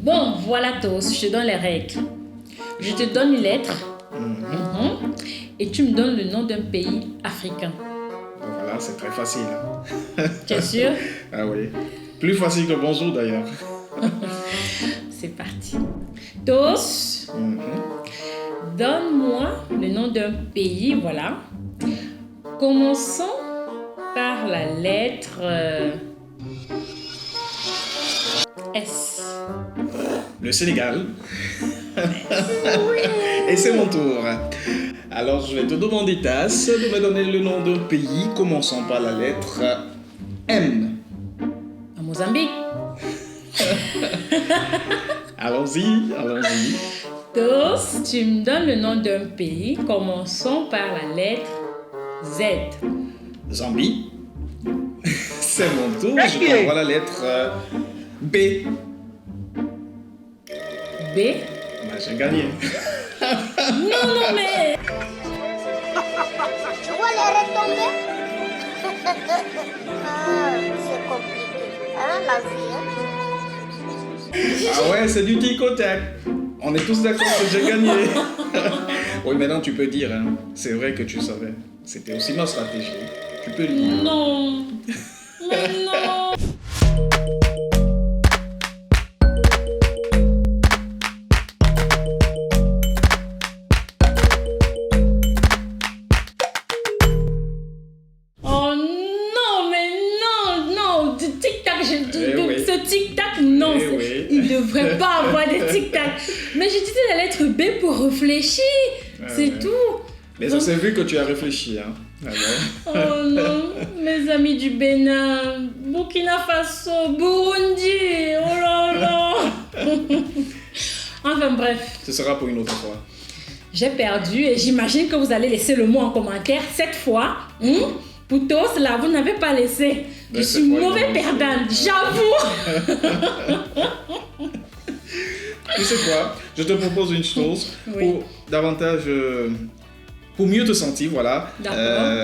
Bon, voilà tous, je te donne les règles. Je te donne une lettre et tu me donnes le nom d'un pays africain. Voilà, c'est très facile. Tu es sûr? Ah oui. Plus facile que bonjour d'ailleurs. C'est parti. Tous, donne-moi le nom d'un pays, voilà. Commençons par la lettre S. Le Sénégal. Et c'est mon tour. Alors je vais te demander, Tass, de me donner le nom d'un pays commençant par la lettre M. À Mozambique. Allons-y. Tous, tu me donnes le nom d'un pays commençant par la lettre Z. Zambie. C'est mon tour. Je t'envoie la lettre B. B. J'ai gagné. Non, mais... Tu vois les retombées? C'est compliqué. Hein, la vie, hein? Ah ouais, c'est du tic au tac. On est tous d'accord que j'ai gagné. Oui, maintenant tu peux dire, hein. C'est vrai que tu savais. C'était aussi ma stratégie. Tu peux le dire. Non. Mais non. Oh non, mais non. Du tic-tac, ce tic-tac, non. Oui. Il ne devrait pas avoir des tic-tac. Mais j'ai dit la lettre B pour réfléchir. C'est tout. Mais ça s'est vu que tu as réfléchi, hein. Ah ouais. Oh non, mes amis du Bénin, Burkina Faso, Burundi, oh là là. Enfin bref. Ce sera pour une autre fois. J'ai perdu et j'imagine que vous allez laisser le mot en commentaire cette fois. Pour tous, là, vous n'avez pas laissé. Je suis mauvais perdante, j'avoue. Tu sais quoi? Je te propose une chose. Pour davantage... pour mieux te sentir, voilà.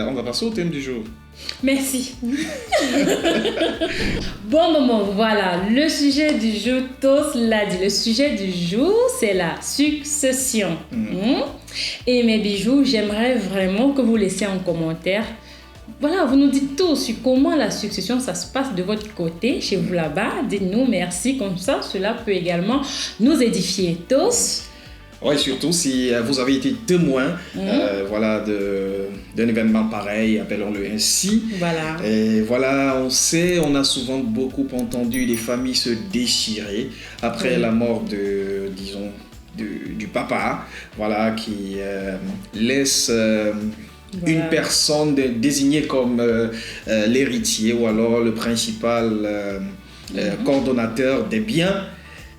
On va passer au thème du jour. Merci. Bon, voilà. Le sujet du jour, Tos l'a dit. Le sujet du jour, c'est la succession. Et mes bijoux, j'aimerais vraiment que vous laissiez en commentaire. Voilà, vous nous dites tout sur comment la succession, ça se passe de votre côté, chez vous là-bas. Dites-nous merci, comme ça, cela peut également nous édifier. Tos. Oui, surtout si vous avez été témoin voilà, d'un événement pareil, appelons-le ainsi. Voilà. Et voilà, on a souvent beaucoup entendu les familles se déchirer après la mort du papa, voilà, qui laisse une personne désignée comme l'héritier ou alors le principal coordonnateur des biens.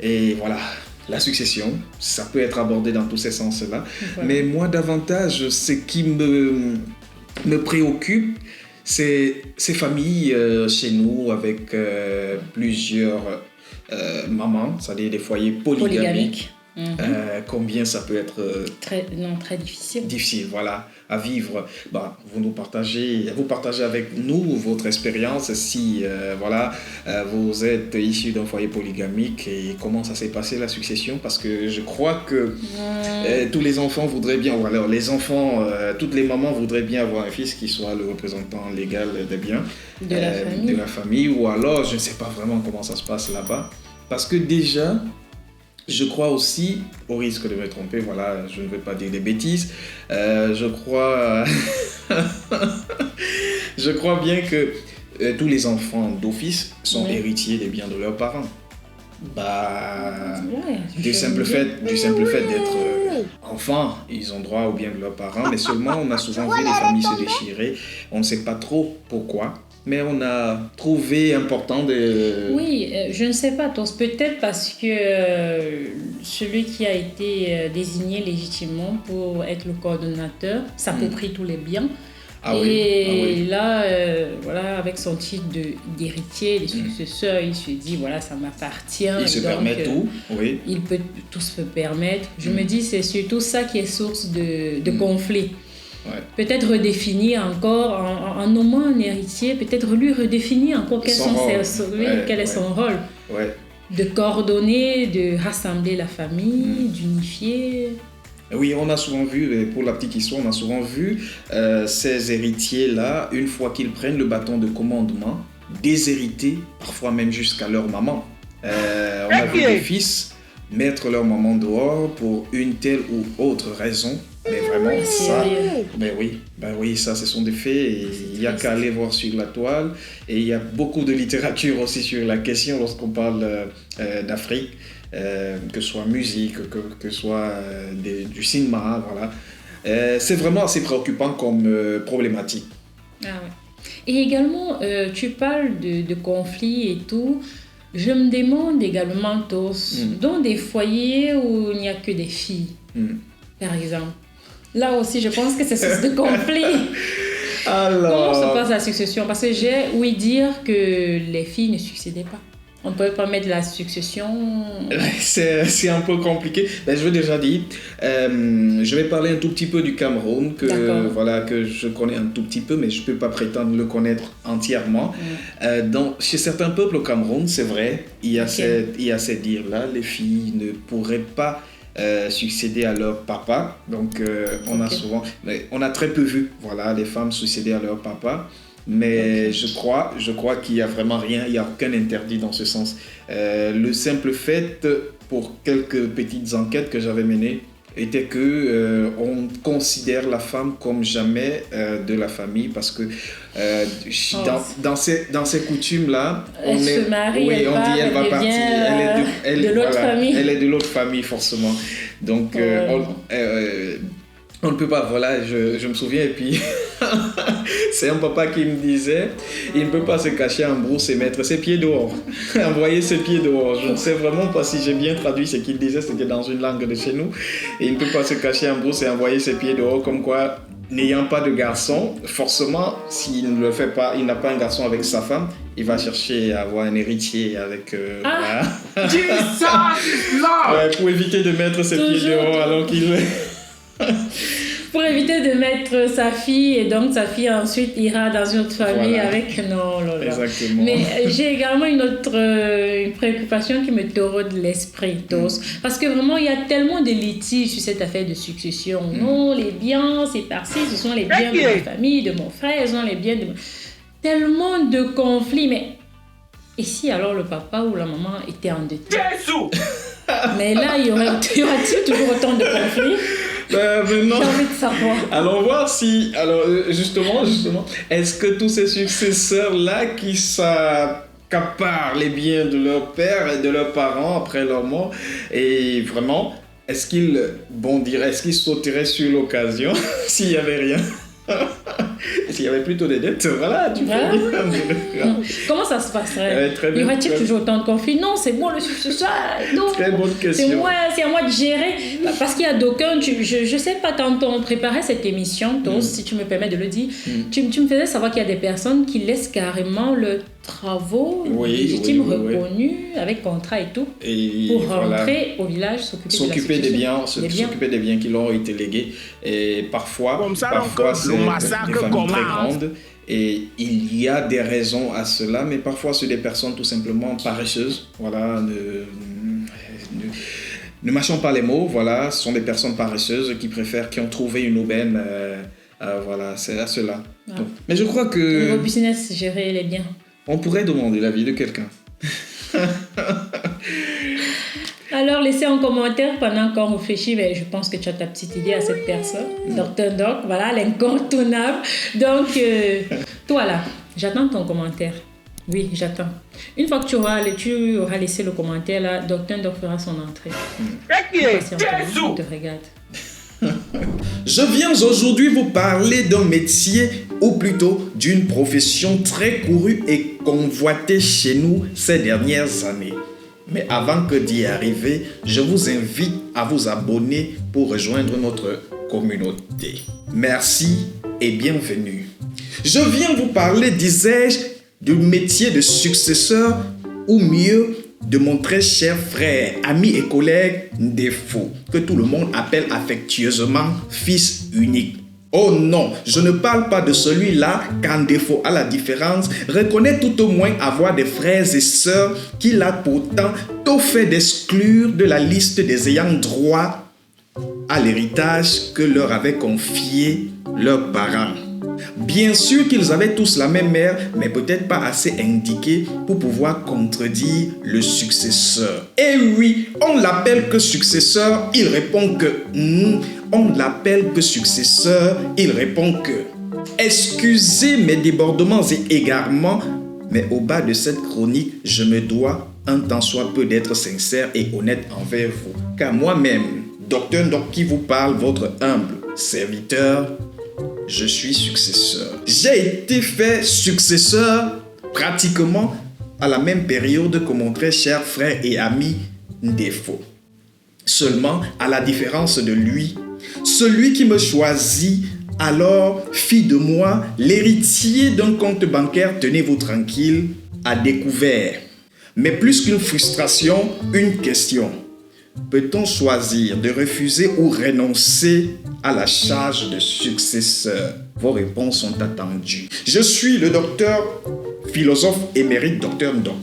Et voilà. La succession, ça peut être abordé dans tous ces sens-là. Voilà. Mais moi, davantage, ce qui me préoccupe, c'est ces familles chez nous avec plusieurs mamans, c'est-à-dire des foyers polygamiques. Combien ça peut être très difficile. Difficile, voilà, à vivre. Vous partagez avec nous votre expérience si vous êtes issu d'un foyer polygamique et comment ça s'est passé la succession, parce que je crois que tous les enfants voudraient bien, ou alors les enfants, toutes les mamans voudraient bien avoir un fils qui soit le représentant légal des biens de la famille, ou alors je ne sais pas vraiment comment ça se passe là-bas, parce que déjà je crois aussi, au risque de me tromper, voilà, je ne veux pas dire des bêtises, je crois bien que tous les enfants d'office sont héritiers des biens de leurs parents. Du simple fait d'être enfants, ils ont droit aux biens de leurs parents, mais seulement on a souvent vu les familles se déchirer, on ne sait pas trop pourquoi. Mais on a trouvé important de... Oui, je ne sais pas, peut-être parce que celui qui a été désigné légitimement pour être le coordonnateur s'approprie tous les biens. Là, voilà, avec son titre d'héritier, les successeurs, il se dit, voilà, ça m'appartient. Il se permet tout, oui. Il peut tout se permettre. Je me dis, c'est surtout ça qui est source de conflit. Ouais. Peut-être redéfinir encore, en nommant un héritier, peut-être lui redéfinir encore quel est son rôle. Ouais. de coordonner, de rassembler la famille, d'unifier. Oui, on a souvent vu, et pour la petite histoire, on a souvent vu ces héritiers-là, une fois qu'ils prennent le bâton de commandement, déshériter, parfois même jusqu'à leur maman. On a vu des fils mettre leur maman dehors pour une telle ou autre raison. Mais vraiment, ça, oui, ça, ce sont des faits. Et il n'y a qu'à aller voir sur la toile. Et il y a beaucoup de littérature aussi sur la question lorsqu'on parle d'Afrique, que ce soit musique, que ce soit du cinéma, voilà. C'est vraiment assez préoccupant comme problématique. Ah ouais. Et également, tu parles de conflits et tout. Je me demande également, dans des foyers où il n'y a que des filles, par exemple. Là aussi, je pense que c'est source de conflit. Alors... Comment se passe la succession? Parce que j'ai ouï dire que les filles ne succédaient pas. On ne peut pas mettre la succession... C'est un peu compliqué. Ben, je veux déjà dire, je vais parler un tout petit peu du Cameroun, que je connais un tout petit peu, mais je ne peux pas prétendre le connaître entièrement. Chez certains peuples au Cameroun, c'est vrai, il y a ces dires-là, les filles ne pourraient pas succéder à leur papa. Donc, on a très peu vu les femmes succéder à leur papa. Mais je crois qu'il n'y a vraiment rien, il n'y a aucun interdit dans ce sens. Le simple fait, pour quelques petites enquêtes que j'avais menées, était que on considère la femme comme jamais de la famille, parce que dans ces coutumes-là, elle se marie, elle va partir, elle est de l'autre famille. Elle est de l'autre famille forcément. Donc on ne peut pas, je me souviens, et puis c'est un papa qui me disait, il ne peut pas se cacher en brousse et mettre ses pieds dehors, envoyer ses pieds dehors. Je ne sais vraiment pas si j'ai bien traduit ce qu'il disait, c'était dans une langue de chez nous. Et il ne peut pas se cacher en brousse et envoyer ses pieds dehors, comme quoi, n'ayant pas de garçon, forcément, s'il ne le fait pas, il n'a pas un garçon avec sa femme, il va chercher à avoir un héritier avec... pour éviter de mettre ses pieds dehors alors qu'il... Pour éviter de mettre sa fille, et donc sa fille ensuite ira dans une autre famille avec... Non, là. Exactement. Mais j'ai également une préoccupation qui me taureau de l'esprit, parce que vraiment, il y a tellement de litiges sur cette affaire de succession. Non, les biens, c'est par-ci, ce sont les biens de ma famille, de mon frère, ce sont les biens de... Tellement de conflits, mais... Et si alors le papa ou la maman était endetté? Mais là, y aura-t-il toujours autant de conflits? Non. J'ai envie de savoir. Allons voir si... Alors, justement, est-ce que tous ces successeurs-là qui s'accaparent les biens de leur père et de leurs parents après leur mort, et vraiment, est-ce qu'ils sauteraient sur l'occasion s'il n'y avait rien? S'il y avait plutôt des dettes, tu peux Comment ça se passerait? Y aurait-il toujours autant de conflits? Non, c'est moi le successeur. Très bonne question. C'est à moi de gérer. Parce qu'il y a d'aucuns, je sais pas, quand on préparait cette émission, si tu me permets de le dire, tu me faisais savoir qu'il y a des personnes qui laissent carrément le travaux légitimes reconnus avec contrat et tout, pour rentrer au village, s'occuper des biens qui leur ont été légués. Et parfois c'est des familles très grandes et il y a des raisons à cela, mais parfois c'est des personnes tout simplement paresseuses, ne mâchons pas les mots, ce sont des personnes paresseuses qui ont trouvé une aubaine, c'est à cela. Donc, mais je crois que... Niveau business, gérer les biens. On pourrait demander l'avis de quelqu'un. Alors, laissez en commentaire pendant qu'on réfléchit, mais je pense que tu as ta petite idée à cette personne. Dr. Doc, l'incontournable. Donc, toi là, j'attends ton commentaire. Oui, j'attends. Une fois que tu auras laissé le commentaire là, Dr. Doc fera son entrée. On te regarde. Je viens aujourd'hui vous parler d'un métier, ou plutôt d'une profession très courue et convoitée chez nous ces dernières années. Mais avant que d'y arriver, je vous invite à vous abonner pour rejoindre notre communauté. Merci et bienvenue. Je viens vous parler, disais-je, du métier de successeur, ou mieux, de mon très cher frère, ami et collègue Ndefo, que tout le monde appelle affectueusement fils unique. Oh non, je ne parle pas de celui-là qu'en défaut à la différence, reconnaît tout au moins avoir des frères et sœurs qu'il a pourtant tout fait d'exclure de la liste des ayants droit à l'héritage que leur avaient confié leurs parents. Bien sûr qu'ils avaient tous la même mère, mais peut-être pas assez indiquée pour pouvoir contredire le successeur. Et oui, on l'appelle que successeur, il répond que... on l'appelle que successeur, il répond que... Excusez mes débordements et égarements, mais au bas de cette chronique, je me dois un tant soit peu d'être sincère et honnête envers vous. Car moi-même, Dr Ndok qui vous parle, votre humble serviteur, je suis successeur. J'ai été fait successeur pratiquement à la même période que mon très cher frère et ami Ndefo. Seulement, à la différence de lui, celui qui me choisit alors fit de moi l'héritier d'un compte bancaire, tenez-vous tranquille, à découvert. Mais plus qu'une frustration, une question. Peut-on choisir de refuser ou renoncer à la charge de successeur? Vos réponses sont attendues. Je suis le docteur, philosophe émérite Dr Ndok,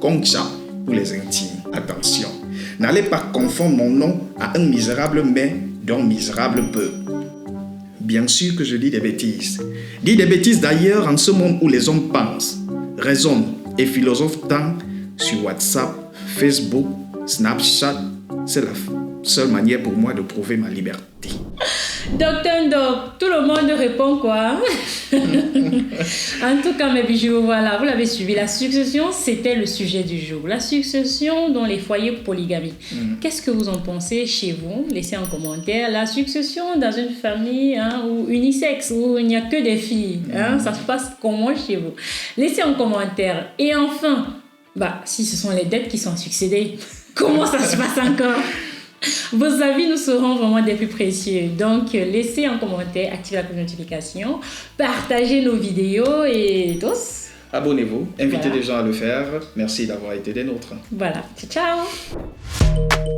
Kongcha pour les intimes. Attention, n'allez pas confondre mon nom à un misérable mais dont misérable peu. Bien sûr que je dis des bêtises. Dis des bêtises d'ailleurs en ce monde où les hommes pensent, raisonnent et philosophent tant sur WhatsApp, Facebook, Snapchat. C'est la seule manière pour moi de prouver ma liberté. Docteur Ndok, tout le monde répond quoi? En tout cas, mes bijoux, voilà, vous l'avez suivi. La succession, c'était le sujet du jour. La succession dans les foyers polygamiques. Qu'est-ce que vous en pensez chez vous? Laissez en commentaire. La succession dans une famille ou unisexe, où il n'y a que des filles. Ça se passe comment chez vous? Laissez en commentaire. Et enfin, si ce sont les dettes qui sont succédées, comment ça se passe encore? Vos avis nous seront vraiment des plus précieux. Donc, laissez un commentaire, activez la cloche de notification, partagez nos vidéos et tous. Abonnez-vous, invitez des gens à le faire. Merci d'avoir été des nôtres. Voilà, ciao, ciao.